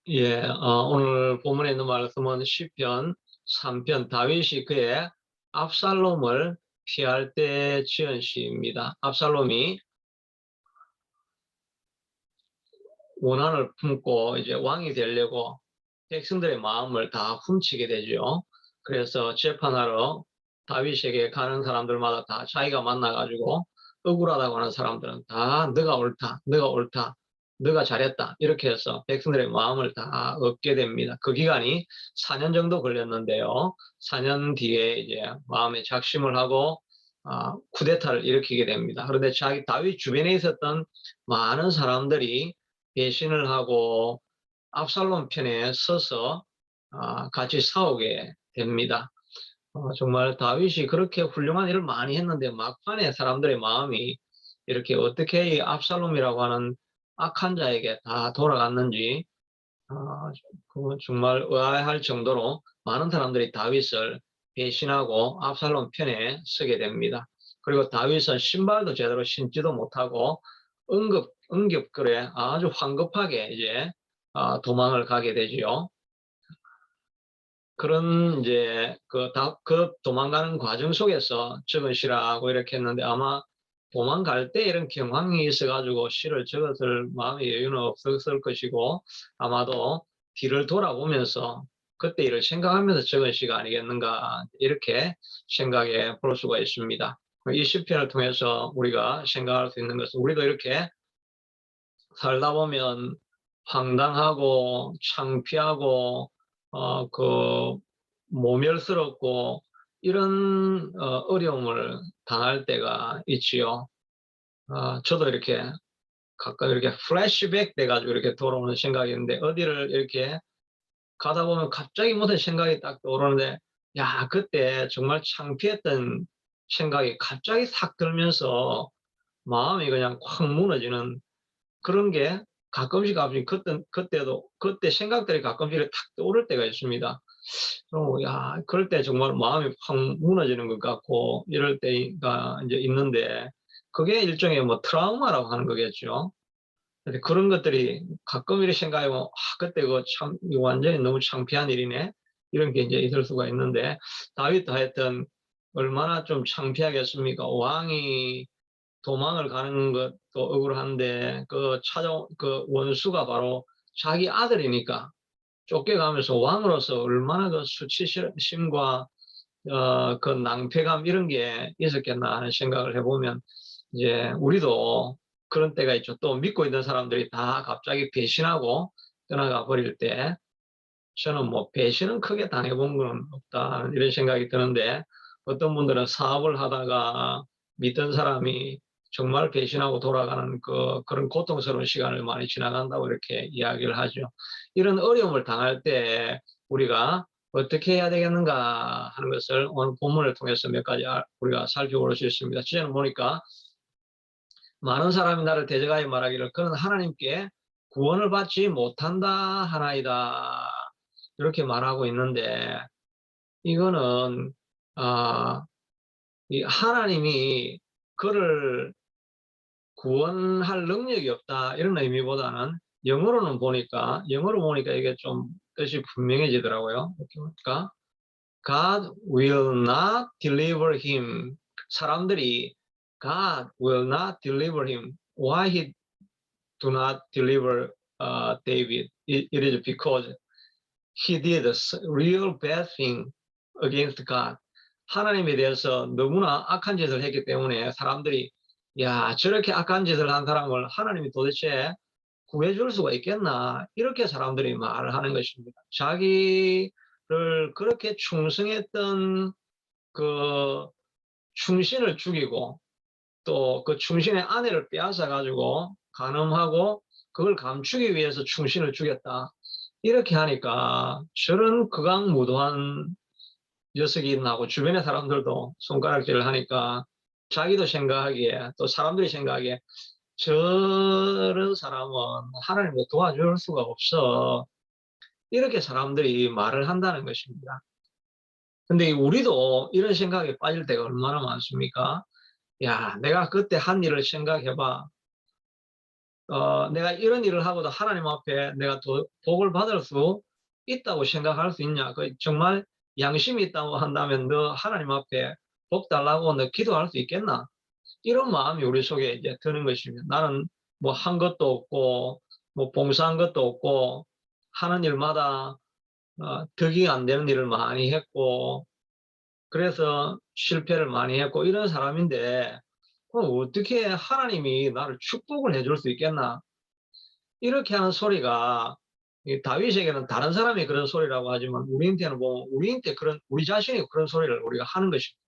예, 오늘 본문에 있는 말씀은 시편 3편 다윗이 그의 압살롬을 피할 때 지은 시입니다. 압살롬이 원한을 품고 이제 왕이 되려고 백성들의 마음을 다 훔치게 되죠. 그래서 재판하러 다윗에게 가는 사람들마다 다 자기가 만나가지고 억울하다고 하는 사람들은 다 너가 옳다, 너가 옳다, 너가 잘했다 이렇게 해서 백성들의 마음을 다 얻게 됩니다. 그 기간이 4년 정도 걸렸는데요. 4년 뒤에 이제 마음에 작심을 하고 쿠데타를 일으키게 됩니다. 그런데 자기 다윗 주변에 있었던 많은 사람들이 배신을 하고 압살롬 편에 서서 같이 싸우게 됩니다. 정말 다윗이 그렇게 훌륭한 일을 많이 했는데 막판에 사람들의 마음이 이렇게 어떻게 이 압살롬이라고 하는 악한 자에게 다 돌아갔는지 그건 정말 의아해할 정도로 많은 사람들이 다윗을 배신하고 압살롬 편에 서게 됩니다. 그리고 다윗은 신발도 제대로 신지도 못하고 응급거래 아주 황급하게 이제 도망을 가게 되지요. 그런 이제 그 도망가는 과정 속에서 적은 시라고 이렇게 했는데 아마 도망갈 때 이런 경황이 있어가지고 시를 적었을 마음의 여유는 없었을 것이고 아마도 뒤를 돌아보면서 그때 일을 생각하면서 적은 시가 아니겠는가 이렇게 생각해 볼 수가 있습니다. 이 시편을 통해서 우리가 생각할 수 있는 것은 우리도 이렇게 살다 보면 황당하고 창피하고 그 모멸스럽고 이런 어려움을 당할 때가 있지요. 저도 이렇게 가끔 이렇게 플래시백 돼가지고 이렇게 돌아오는 생각이 있는데 어디를 이렇게 가다 보면 갑자기 무슨 생각이 딱 떠오르는데 야 그때 정말 창피했던 생각이 갑자기 싹 들면서 마음이 그냥 확 무너지는 그런 게 가끔씩 그때 생각들이 가끔씩 탁 떠오를 때가 있습니다. 야, 그럴 때 정말 마음이 확 무너지는 것 같고 이럴 때가 이제 있는데 그게 일종의 뭐 트라우마라고 하는 거겠죠. 근데 그런 것들이 가끔 이렇게 생각해보면 그때 그거 참 이거 완전히 너무 창피한 일이네 이런 게 이제 있을 수가 있는데 다윗도 하여튼 얼마나 좀 창피하겠습니까? 왕이 도망을 가는 것도 억울한데 그 원수가 바로 자기 아들이니까 쫓겨가면서 왕으로서 얼마나 그 수치심과 그 낭패감 이런 게 있었겠나 하는 생각을 해보면 이제 우리도 그런 때가 있죠. 또 믿고 있는 사람들이 다 갑자기 배신하고 떠나가 버릴 때 저는 뭐 배신은 크게 당해본 건 없다 이런 생각이 드는데 어떤 분들은 사업을 하다가 믿던 사람이 정말 배신하고 돌아가는 그런 고통스러운 시간을 많이 지나간다고 이렇게 이야기를 하죠. 이런 어려움을 당할 때 우리가 어떻게 해야 되겠는가 하는 것을 오늘 본문을 통해서 몇 가지 우리가 살펴볼 수 있습니다. 지금 보니까 많은 사람이 나를 대적하여 말하기를 그는 하나님께 구원을 받지 못한다 하나이다. 이렇게 말하고 있는데 이거는 아, 이 하나님이 그를 구원할 능력이 없다 이런 의미보다는 영어로 보니까 이게 좀 뜻이 분명해지더라고요. 이렇게 보니까 God will not deliver him. 사람들이 God will not deliver him. Why he do not deliver David? It is because he did a real bad thing against God. 하나님에 대해서 너무나 악한 짓을 했기 때문에 사람들이 야 저렇게 악한 짓을 한 사람을 하나님이 도대체 구해줄 수가 있겠나 이렇게 사람들이 말을 하는 것입니다. 자기를 그렇게 충성했던 그 충신을 죽이고 또 그 충신의 아내를 빼앗아 가지고 간음하고 그걸 감추기 위해서 충신을 죽였다. 이렇게 하니까 저런 극악무도한 녀석이 나고 주변의 사람들도 손가락질을 하니까 자기도 생각하기에 또 사람들이 생각하기에 저런 사람은 하나님도 도와줄 수가 없어. 이렇게 사람들이 말을 한다는 것입니다. 근데 우리도 이런 생각에 빠질 때가 얼마나 많습니까? 야, 내가 그때 한 일을 생각해봐. 내가 이런 일을 하고도 하나님 앞에 내가 복을 받을 수 있다고 생각할 수 있냐? 그 정말 양심이 있다고 한다면 너 하나님 앞에 복 달라고 너 기도할 수 있겠나? 이런 마음이 우리 속에 이제 드는 것입니다. 나는 뭐 한 것도 없고 뭐 봉사한 것도 없고 하는 일마다 덕이 안 되는 일을 많이 했고 그래서 실패를 많이 했고 이런 사람인데 그럼 어떻게 하나님이 나를 축복을 해줄 수 있겠나? 이렇게 하는 소리가 다윗에게는 다른 사람이 그런 소리라고 하지만 우리한테는 뭐 우리한테 그런 우리 자신이 그런 소리를 우리가 하는 것입니다.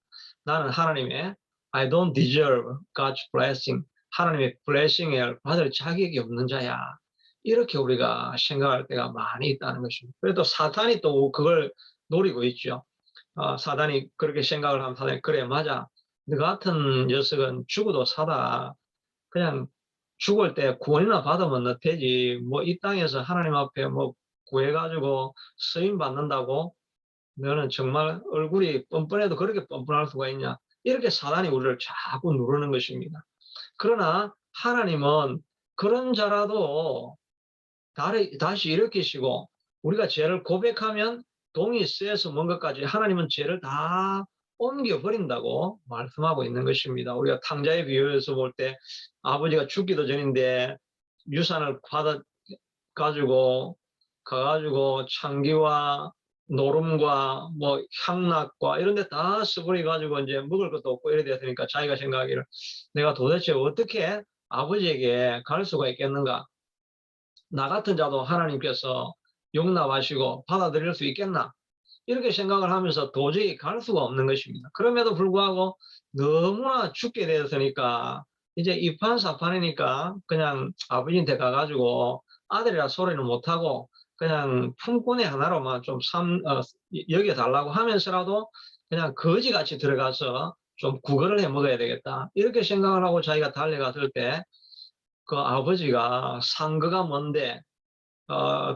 나는 하나님의 I don't deserve God's blessing. 하나님의 blessing을 받을 자격이 없는 자야. 이렇게 우리가 생각할 때가 많이 있다는 것입니다. 그래도 사탄이 또 그걸 노리고 있죠. 사단이 그렇게 생각을 하면 사단이 그래 맞아. 너 같은 녀석은 죽어도 사다. 그냥 죽을 때 구원이나 받으면 너 되지. 뭐 이 땅에서 하나님 앞에 뭐 구해가지고 쓰임 받는다고 너는 정말 얼굴이 뻔뻔해도 그렇게 뻔뻔할 수가 있냐. 이렇게 사단이 우리를 자꾸 누르는 것입니다. 그러나 하나님은 그런 자라도 다시 일으키시고 우리가 죄를 고백하면 동이 쓰여서 뭔 것까지 하나님은 죄를 다 옮겨버린다고 말씀하고 있는 것입니다. 우리가 탕자의 비유에서 볼 때 아버지가 죽기도 전인데 유산을 받아 가지고 가가지고 창기와 노름과 뭐 향락과 이런 데 다 써버려 가지고 이제 먹을 것도 없고 이래 됐으니까 자기가 생각하기를 내가 도대체 어떻게 아버지에게 갈 수가 있겠는가? 나 같은 자도 하나님께서 용납하시고 받아들일 수 있겠나? 이렇게 생각을 하면서 도저히 갈 수가 없는 것입니다. 그럼에도 불구하고 너무나 죽게 되었으니까 이제 이판사판이니까 그냥 아버지한테 가가지고 아들이라 소리는 못하고 그냥 품꾼의 하나로만 좀 여겨달라고 하면서라도 그냥 거지같이 들어가서 좀 구걸을 해 먹어야 되겠다. 이렇게 생각을 하고 자기가 달려갔을 때 그 아버지가 상거가 뭔데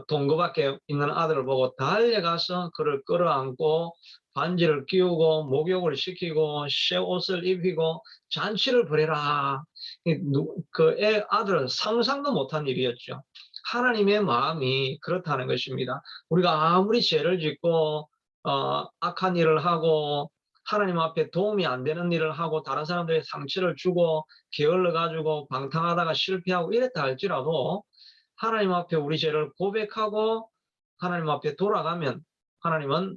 동거밖에 있는 아들을 보고 달려가서 그를 끌어안고 반지를 끼우고 목욕을 시키고 새 옷을 입히고 잔치를 벌여라. 그 아들은 상상도 못한 일이었죠. 하나님의 마음이 그렇다는 것입니다. 우리가 아무리 죄를 짓고 악한 일을 하고 하나님 앞에 도움이 안 되는 일을 하고 다른 사람들의 상처를 주고 게을러 가지고 방탕하다가 실패하고 이랬다 할지라도 하나님 앞에 우리 죄를 고백하고 하나님 앞에 돌아가면 하나님은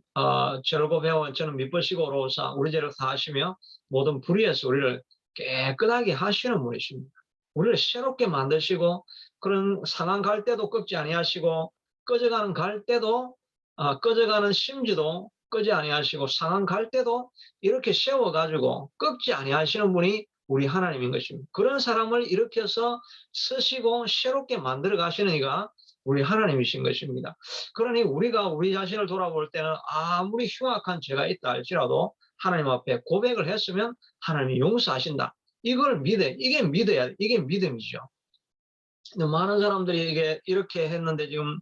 죄를 고백하고 저는 미쁘시고 어로오사 우리 죄를 사하시며 모든 불의에서 우리를 깨끗하게 하시는 분이십니다. 우리를 새롭게 만드시고 그런 상한 갈 때도 꺾지 아니하시고 꺼져가는 갈 때도 꺼져가는 심지도 끄지 아니하시고 상한 갈 때도 이렇게 세워가지고 꺾지 아니하시는 분이 우리 하나님인 것입니다. 그런 사람을 일으켜서 쓰시고 새롭게 만들어 가시는 이가 우리 하나님이신 것입니다. 그러니 우리가 우리 자신을 돌아볼 때는 아무리 흉악한 죄가 있다 할지라도 하나님 앞에 고백을 했으면 하나님이 용서하신다. 이걸 이게 믿어야 돼. 이게 믿음이죠. 근데 많은 사람들이 이게 이렇게 했는데 지금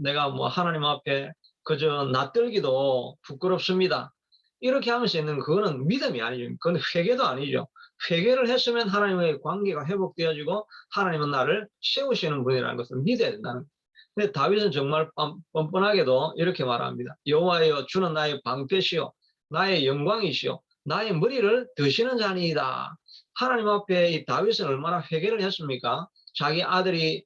내가 뭐 하나님 앞에 그저 낯들기도 부끄럽습니다. 이렇게 하면서 있는 그거는 믿음이 아니죠. 그건 회개도 아니죠. 회개를 했으면 하나님의 관계가 회복되어지고 하나님은 나를 세우시는 분이라는 것을 믿어야 된다는 거예요. 근데 다윗은 정말 뻔뻔하게도 이렇게 말합니다. 여호와여 주는 나의 방패시요 나의 영광이시요 나의 머리를 드시는 자니이다. 하나님 앞에 이 다윗은 얼마나 회개를 했습니까? 자기 아들이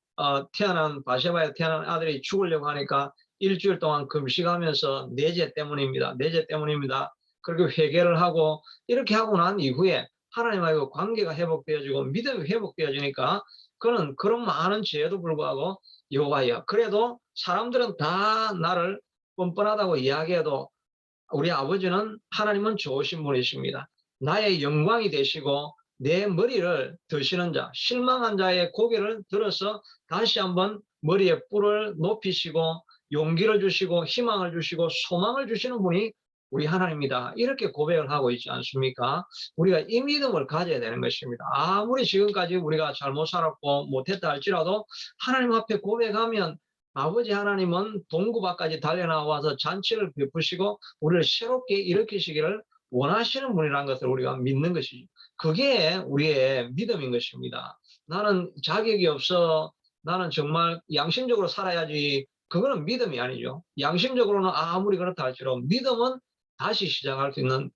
바세바에 태어난 아들이 죽으려고 하니까 일주일 동안 금식하면서 내 죄 때문입니다. 내 죄 때문입니다. 그렇게 회개를 하고 이렇게 하고 난 이후에 하나님하고 관계가 회복되어지고 믿음이 회복되어지니까 그는 그런 많은 죄에도 불구하고 여호와여 그래도 사람들은 다 나를 뻔뻔하다고 이야기해도 우리 아버지는 하나님은 좋으신 분이십니다. 나의 영광이 되시고 내 머리를 드시는 자, 실망한 자의 고개를 들어서 다시 한번 머리에 뿔을 높이시고 용기를 주시고 희망을 주시고 소망을 주시는 분이 우리 하나님이다. 이렇게 고백을 하고 있지 않습니까? 우리가 이 믿음을 가져야 되는 것입니다. 아무리 지금까지 우리가 잘못 살았고 못했다 할지라도 하나님 앞에 고백하면 아버지 하나님은 동구밭까지 달려나와서 잔치를 베푸시고 우리를 새롭게 일으키시기를 원하시는 분이라는 것을 우리가 믿는 것이죠. 그게 우리의 믿음인 것입니다. 나는 자격이 없어. 나는 정말 양심적으로 살아야지. 그거는 믿음이 아니죠. 양심적으로는 아무리 그렇다 할지라도 믿음은 다시 시작할 수 있는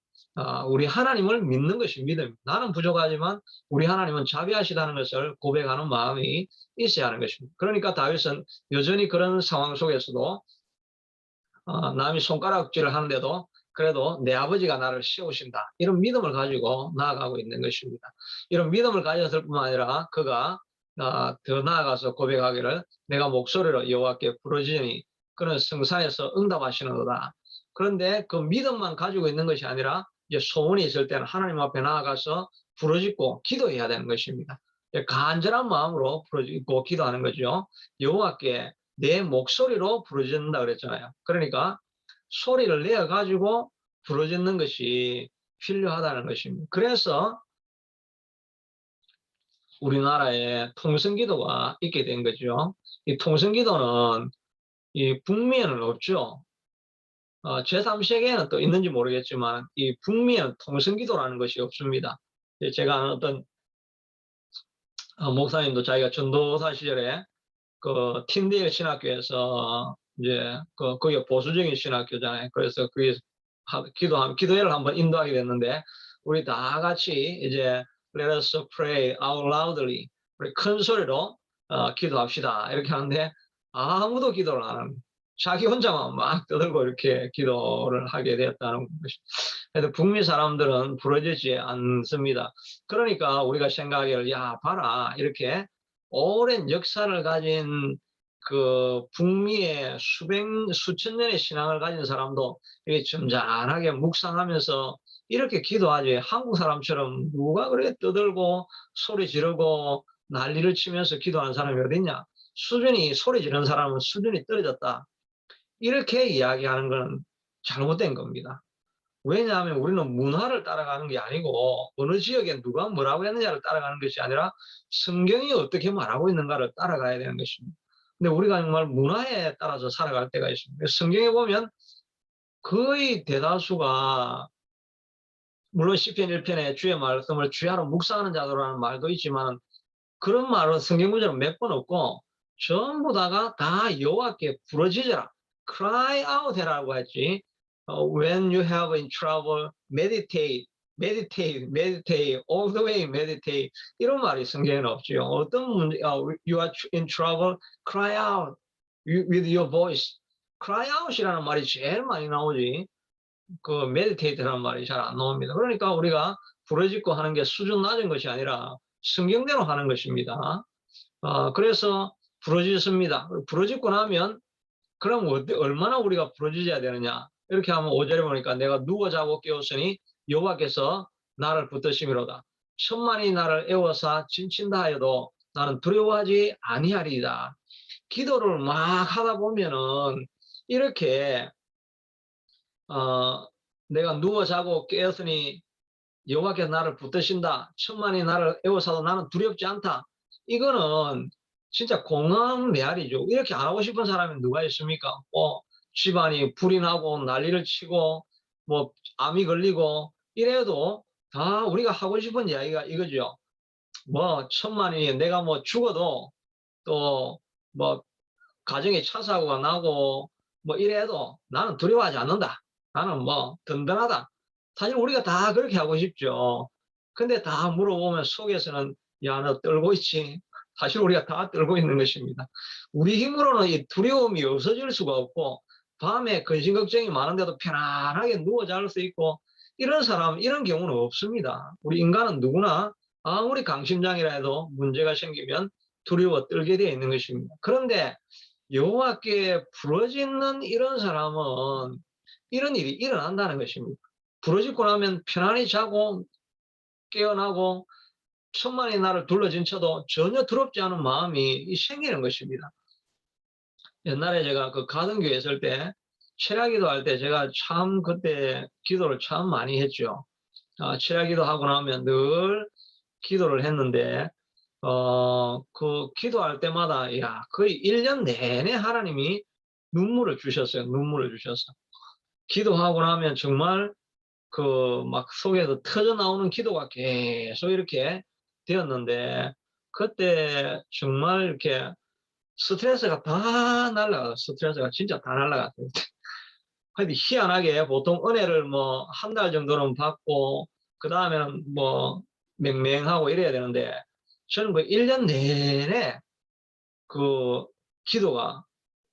우리 하나님을 믿는 것이 믿음입니다. 나는 부족하지만 우리 하나님은 자비하시다는 것을 고백하는 마음이 있어야 하는 것입니다. 그러니까 다윗은 여전히 그런 상황 속에서도 남이 손가락질을 하는데도 그래도 내 아버지가 나를 세우신다. 이런 믿음을 가지고 나아가고 있는 것입니다. 이런 믿음을 가졌을 뿐만 아니라 그가 더 나아가서 고백하기를 내가 목소리로 여호와께 부르짖으니 그는 성산에서 응답하시는도다. 그런데 그 믿음만 가지고 있는 것이 아니라 이제 소원이 있을 때는 하나님 앞에 나아가서 부르짖고 기도해야 되는 것입니다. 간절한 마음으로 부르짖고 기도하는 거죠. 여호와께 내 목소리로 부르짖는다 그랬잖아요. 그러니까 소리를 내어 가지고 부르짖는 것이 필요하다는 것입니다. 그래서 우리나라에 통성기도가 있게 된 거죠. 이 통성기도는 이 북미에는 없죠. 제3세계에는 또 있는지 모르겠지만 이 북미에는 통성기도라는 것이 없습니다. 제가 아는 어떤 목사님도 자기가 전도사 시절에 그 틴데일 신학교에서 이제 거기가 보수적인 신학교잖아요. 그래서 거기 기도회를 한번 인도하게 됐는데 우리 다 같이 이제 Let us pray out loudly, 우리 큰 소리로 기도합시다 이렇게 하는데 아무도 기도를 안 합니다. 자기 혼자만 막 떠들고 이렇게 기도를 하게 되었다는 것입니다. 그래서 북미 사람들은 부러지지 않습니다. 그러니까 우리가 생각하기를 야 봐라 이렇게 오랜 역사를 가진 그 북미의 수천 년의 신앙을 가진 사람도 이렇게 점잖하게 묵상하면서 이렇게 기도하지 한국 사람처럼 누가 그렇게 떠들고 소리 지르고 난리를 치면서 기도하는 사람이 어딨냐. 소리 지르는 사람은 수준이 떨어졌다. 이렇게 이야기하는 건 잘못된 겁니다. 왜냐하면 우리는 문화를 따라가는 게 아니고 어느 지역에 누가 뭐라고 했느냐를 따라가는 것이 아니라 성경이 어떻게 말하고 있는가를 따라가야 되는 것입니다. 근데 우리가 정말 문화에 따라서 살아갈 때가 있습니다. 성경에 보면 거의 대다수가 물론 시편 1편에 주의 말씀을 주야로 묵상하는 자들라는 말도 있지만 그런 말은 성경 구절은 몇 번 없고 전부 다가 다 여호와께 부르짖어라. cry out 해라고 했지. when you have in trouble, meditate, meditate, meditate, all the way meditate. 이런 말이 성경에는 없지요. 어떤 문제, you are in trouble, cry out with your voice. cry out이라는 말이 제일 많이 나오지. 그 meditate라는 말이 잘 안 나옵니다. 그러니까 우리가 부르짖고 하는 게 수준 낮은 것이 아니라 성경대로 하는 것입니다. 그래서 부르짖습니다. 부르짖고 나면 그럼 얼마나 우리가 부르짖어야 되느냐. 이렇게 하면 5절에 보니까 내가 누워 자고 깨었으니 여호와께서 나를 붙드심이로다. 천만이 나를 애워사 진친다 하여도 나는 두려워하지 아니하리이다. 기도를 막 하다 보면은 이렇게 내가 누워 자고 깨었으니 여호와께서 나를 붙드신다. 천만이 나를 애워사도 나는 두렵지 않다. 이거는 진짜 공허한 메아리죠. 이렇게 안 하고 싶은 사람이 누가 있습니까? 집안이 불이 나고 난리를 치고 뭐 암이 걸리고 이래도 다 우리가 하고 싶은 이야기가 이거죠. 뭐 천만이 내가 뭐 죽어도 또 뭐 가정에 차 사고가 나고 뭐 이래도 나는 두려워하지 않는다. 나는 뭐 든든하다. 사실 우리가 다 그렇게 하고 싶죠. 근데 다 물어보면 속에서는 야, 너 떨고 있지. 사실 우리가 다 떨고 있는 것입니다. 우리 힘으로는 이 두려움이 없어질 수가 없고 밤에 근심 걱정이 많은데도 편안하게 누워 잘 수 있고 이런 사람 이런 경우는 없습니다. 우리 인간은 누구나 아무리 강심장이라 해도 문제가 생기면 두려워 떨게 되어 있는 것입니다. 그런데 여호와께 부르짖는 이런 사람은 이런 일이 일어난다는 것입니다. 부르짖고 나면 편안히 자고 깨어나고 천만이 나를 둘러진 쳐도 전혀 두렵지 않은 마음이 생기는 것입니다. 옛날에 제가 그 가등교회 있을 때 철야기도 할 때 제가 참 그때 기도를 참 많이 했죠. 철야기도 하고 나면 늘 기도를 했는데 그 기도할 때마다 야 거의 1년 내내 하나님이 눈물을 주셨어요. 눈물을 주셨어. 기도하고 나면 정말 그 막 속에서 터져 나오는 기도가 계속 이렇게 되었는데 그때 정말 이렇게 스트레스가 다 날라가, 스트레스가 진짜 다 날라갔어요. 근데 희한하게 보통 은혜를 뭐 한 달 정도는 받고 그 다음에는 뭐 맹맹하고 이래야 되는데 저는 그 1년 내내 그 기도가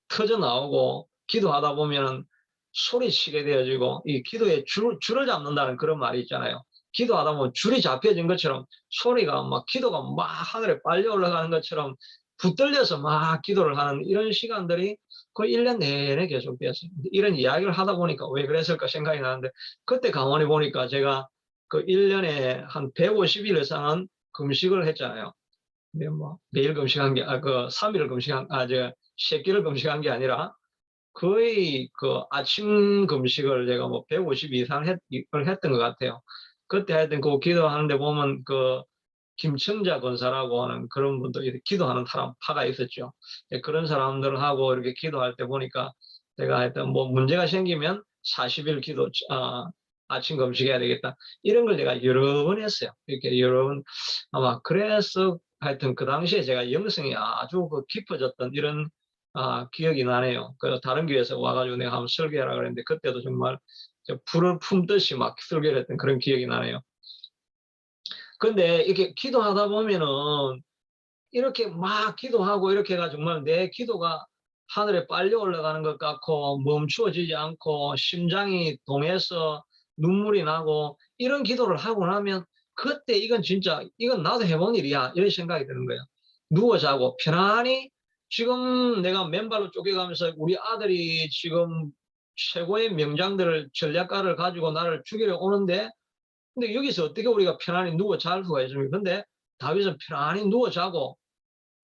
터져 나오고 기도하다 보면은 소리치게 되어지고 이 기도에 줄을 잡는다는 그런 말이 있잖아요. 기도하다 보면 줄이 잡혀진 것처럼 소리가 막 기도가 막 하늘에 빨려 올라가는 것처럼 붙들려서 막 기도를 하는 이런 시간들이 거의 1년 내내 계속되었어요. 이런 이야기를 하다 보니까 왜 그랬을까 생각이 나는데 그때 가만히 보니까 제가 그 1년에 한 150일 이상은 금식을 했잖아요. 근데 뭐 매일 금식한 게, 그 3일을 금식한, 저 새끼를 금식한 게 아니라 거의 그 아침 금식을 제가 뭐 150 이상 했던 것 같아요. 그때 하여튼 그 기도하는데 보면 그 김청자 권사라고 하는 그런 분도 이렇게 기도하는 사람 파가 있었죠. 그런 사람들하고 이렇게 기도할 때 보니까 제가 하여튼 뭐 문제가 생기면 40일 기도, 아침 금식해야 되겠다. 이런 걸 제가 여러 번 했어요. 이렇게 여러 번 아마 그래서 하여튼 그 당시에 제가 영성이 아주 그 깊어졌던 이런 기억이 나네요. 그 다른 교회에서 와가지고 내가 한번 설교하라 그랬는데 그때도 정말 불을 품듯이 막 설교를 했던 그런 기억이 나네요. 근데 이렇게 기도하다 보면은 이렇게 막 기도하고 이렇게 해가 정말 내 기도가 하늘에 빨려 올라가는 것 같고 멈추어지지 않고 심장이 동해서 눈물이 나고 이런 기도를 하고 나면 그때 이건 진짜 이건 나도 해본 일이야 이런 생각이 드는 거예요. 누워 자고 편안히 지금 내가 맨발로 쪼개가면서 우리 아들이 지금 최고의 명장들을 전략가를 가지고 나를 죽이려 오는데 근데 여기서 어떻게 우리가 편안히 누워 잘 수가 있습니까? 근데 다윗은 편안히 누워 자고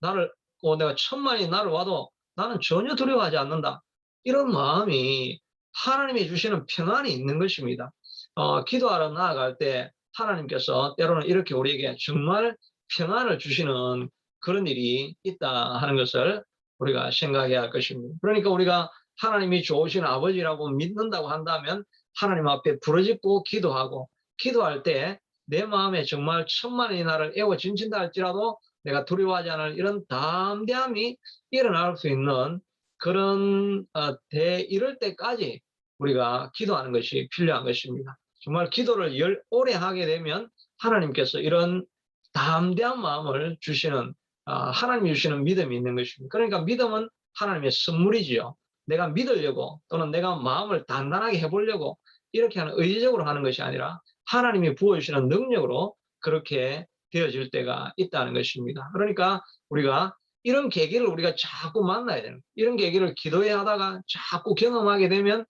나를 내가 천만이 나를 와도 나는 전혀 두려워하지 않는다. 이런 마음이 하나님이 주시는 평안이 있는 것입니다. 기도하러 나아갈 때 하나님께서 때로는 이렇게 우리에게 정말 평안을 주시는 그런 일이 있다 하는 것을 우리가 생각해야 할 것입니다. 그러니까 우리가 하나님이 좋으신 아버지라고 믿는다고 한다면 하나님 앞에 부르짖고 기도하고 기도할 때 내 마음에 정말 천만이 나를 애워 진친다 할지라도 내가 두려워하지 않을 이런 담대함이 일어날 수 있는 그런 이럴 때까지 우리가 기도하는 것이 필요한 것입니다. 정말 기도를 오래 하게 되면 하나님께서 이런 담대한 마음을 주시는 하나님이 주시는 믿음이 있는 것입니다. 그러니까 믿음은 하나님의 선물이지요. 내가 믿으려고 또는 내가 마음을 단단하게 해보려고 이렇게 하는 의지적으로 하는 것이 아니라 하나님이 부어주시는 능력으로 그렇게 되어질 때가 있다는 것입니다. 그러니까 우리가 이런 계기를 우리가 자꾸 만나야 되는, 이런 계기를 기도에 하다가 자꾸 경험하게 되면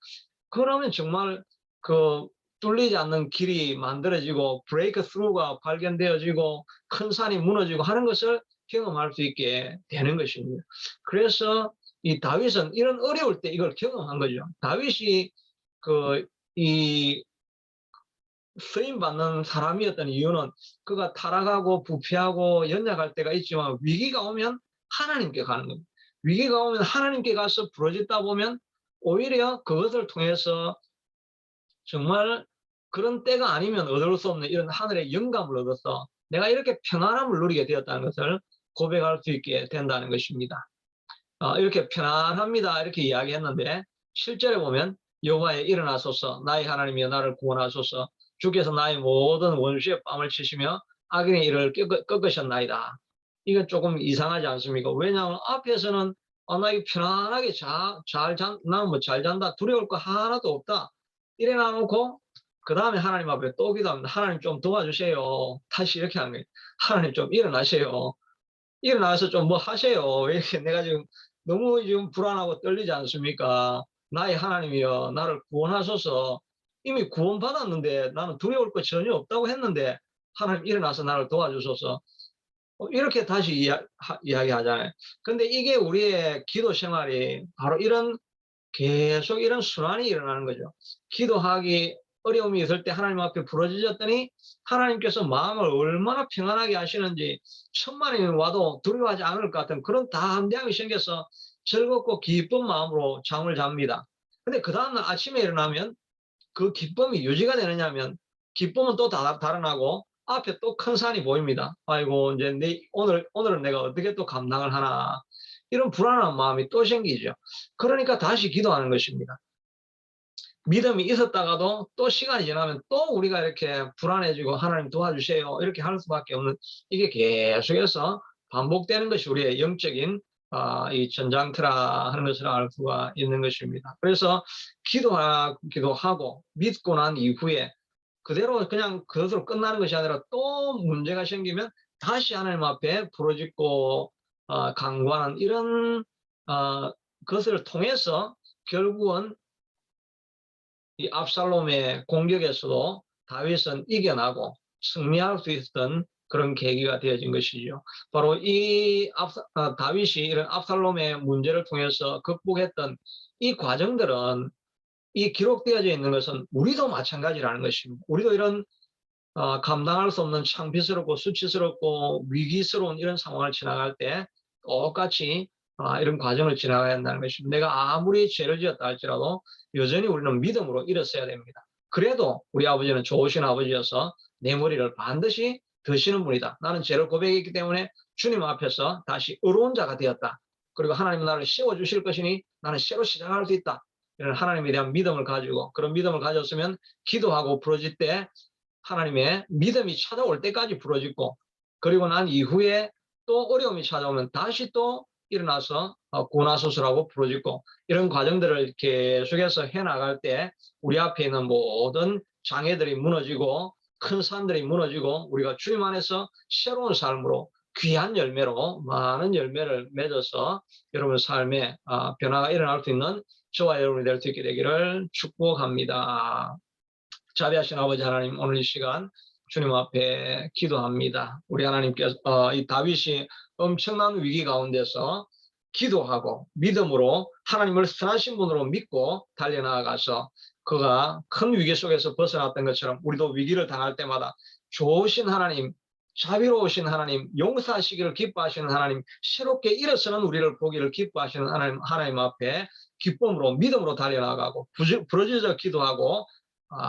그러면 정말 그 뚫리지 않는 길이 만들어지고 브레이크 스루가 발견되어지고 큰 산이 무너지고 하는 것을 경험할 수 있게 되는 것입니다. 그래서 이 다윗은 이런 어려울 때 이걸 경험한 거죠. 다윗이 이 쓰임 받는 사람이었던 이유는 그가 타락하고 부패하고 연약할 때가 있지만 위기가 오면 하나님께 가는 겁니다. 위기가 오면 하나님께 가서 부러졌다 보면 오히려 그것을 통해서 정말 그런 때가 아니면 얻을 수 없는 이런 하늘의 영감을 얻어서 내가 이렇게 평안함을 누리게 되었다는 것을 고백할 수 있게 된다는 것입니다. 이렇게 편안합니다 이렇게 이야기했는데 실제로 보면 여호와여 일어나소서 나의 하나님이여 나를 구원하소서 주께서 나의 모든 원수의 뺨을 치시며 악인의 일을 꺾으셨나이다. 이건 조금 이상하지 않습니까? 왜냐하면 앞에서는 나 이거 편안하게 나는 뭐 잘 잔다 두려울 거 하나도 없다 이래 놔놓고 그 다음에 하나님 앞에 또 기도합니다. 하나님 좀 도와주세요. 다시 이렇게 하는 거예요. 하나님 좀 일어나세요. 일어나서 좀 뭐 하세요. 왜 이렇게 내가 지금 너무 지금 불안하고 떨리지 않습니까? 나의 하나님이여 나를 구원하소서. 이미 구원받았는데 나는 두려울 거 전혀 없다고 했는데 하나님 일어나서 나를 도와주소서. 이렇게 다시 이야기하잖아요. 근데 이게 우리의 기도 생활이 바로 계속 이런 순환이 일어나는 거죠. 기도하기 어려움이 있을 때 하나님 앞에 부르짖었더니 하나님께서 마음을 얼마나 평안하게 하시는지 천만이 와도 두려워하지 않을 것 같은 그런 담대함이 생겨서 즐겁고 기쁜 마음으로 잠을 잡니다. 근데 그 다음날 아침에 일어나면 그 기쁨이 유지가 되느냐면 기쁨은 또 달아나고 앞에 또 큰 산이 보입니다. 아이고 이제 오늘은 내가 어떻게 또 감당을 하나 이런 불안한 마음이 또 생기죠. 그러니까 다시 기도하는 것입니다. 믿음이 있었다가도 또 시간이 지나면 또 우리가 이렇게 불안해지고 하나님 도와주세요 이렇게 할 수밖에 없는 이게 계속해서 반복되는 것이 우리의 영적인 이 전장터라 하는 것을 알 수가 있는 것입니다. 그래서 기도하고 믿고 난 이후에 그대로 그냥 그것으로 끝나는 것이 아니라 또 문제가 생기면 다시 하나님 앞에 부르짖고 간구하는 이런 것을 통해서 결국은 이 압살롬의 공격에서도 다윗은 이겨나고 승리할 수 있었던 그런 계기가 되어진 것이죠. 바로 이 다윗이 이런 압살롬의 문제를 통해서 극복했던 이 과정들은 이 기록되어져 있는 것은 우리도 마찬가지라는 것입니다. 우리도 이런 감당할 수 없는 창피스럽고 수치스럽고 위기스러운 이런 상황을 지나갈 때 똑같이 이런 과정을 지나가야 한다는 것입니다. 내가 아무리 죄를 지었다 할지라도 여전히 우리는 믿음으로 일어서야 됩니다. 그래도 우리 아버지는 좋으신 아버지여서 내 머리를 반드시 드시는 분이다. 나는 죄를 고백했기 때문에 주님 앞에서 다시 의로운 자가 되었다. 그리고 하나님은 나를 세워주실 것이니 나는 새로 시작할 수 있다. 이런 하나님에 대한 믿음을 가지고 그런 믿음을 가졌으면 기도하고 부르짖을 때 하나님의 믿음이 찾아올 때까지 부르짖고 그리고 난 이후에 또 어려움이 찾아오면 다시 또 일어나서 고나소설하고 부르짖고 이런 과정들을 계속해서 해나갈 때 우리 앞에 있는 모든 장애들이 무너지고 큰 산들이 무너지고 우리가 주님 안에서 새로운 삶으로 귀한 열매로 많은 열매를 맺어서 여러분 삶에 변화가 일어날 수 있는 저와 여러분이 될 수 있게 되기를 축복합니다. 자비하신 아버지 하나님, 오늘 이 시간 주님 앞에 기도합니다. 우리 하나님께서 이 다윗이 엄청난 위기 가운데서 기도하고 믿음으로 하나님을 선하신 분으로 믿고 달려나가서 그가 큰 위기 속에서 벗어났던 것처럼 우리도 위기를 당할 때마다 좋으신 하나님, 자비로우신 하나님, 용서하시기를 기뻐하시는 하나님, 새롭게 일어서는 우리를 보기를 기뻐하시는 하나님 앞에 기쁨으로 믿음으로 달려나가고 부르짖어 기도하고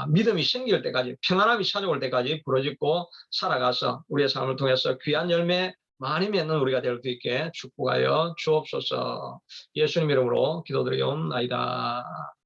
믿음이 생길 때까지 평안함이 찾아올 때까지 부르짖고 살아가서 우리의 삶을 통해서 귀한 열매 많이 맺는 우리가 될 수 있게 축복하여 주옵소서. 예수님 이름으로 기도드리옵나이다.